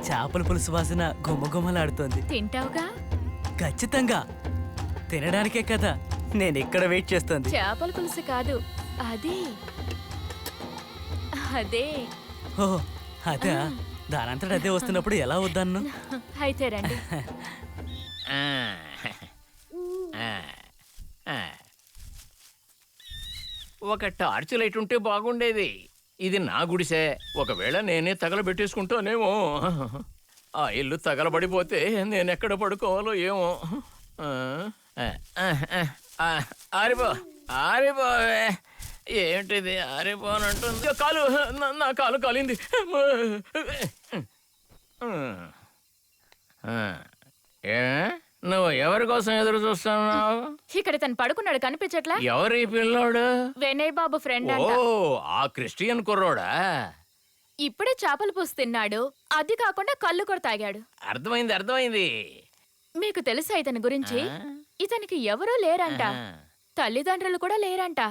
చేపల పులుసు వాసన గుమ్మగుమ్మలాడుతోంది. తింటావుగా? ఖచ్చితంగా తినడానికే కదా నేను ఇక్కడ వెయిట్ చేస్తోంది. చేపల పులుసు కాదు, అదే అదే. ఓహో అదా, దానంతట అదే వస్తున్నప్పుడు ఎలా వద్దన్ను? అయితే రండి. ఒక టార్చ్ లైట్ ఉంటే బాగుండేది. ఇది నా గుడిసే. ఒకవేళ నేనే తగలబెట్టేసుకుంటానేమో. ఆ ఇల్లు తగలబడిపోతే నేనెక్కడ పడుకోవాలో ఏమో. ఆరిపో ఆరిపోవే. ఏంటిది ఆరిపోనంటుంది? కాలు, నా కాలు కాలింది. ఏ నువ్వు ఎవరి కోసం ఎదురు చూస్తున్నావు? ఇక్కడ తను పడుకున్నాడు, కనిపించట్లా? ఎవరి పిల్లోడు? వినయ్ బాబు ఫ్రెండ్ ఓ, అంట. ఆ క్రిస్టియన్ కుర్రోడా? ఇప్పుడే చేపల పులుసు తిన్నాడు, అది కాకుండా కళ్ళు కూడా తాగాడు. అర్థమైంది అర్థమైంది. మీకు తెలుసా ఇతని గురించి? ఇతనికి ఎవరూ లేరంట, తల్లిదండ్రులు కూడా లేరంట.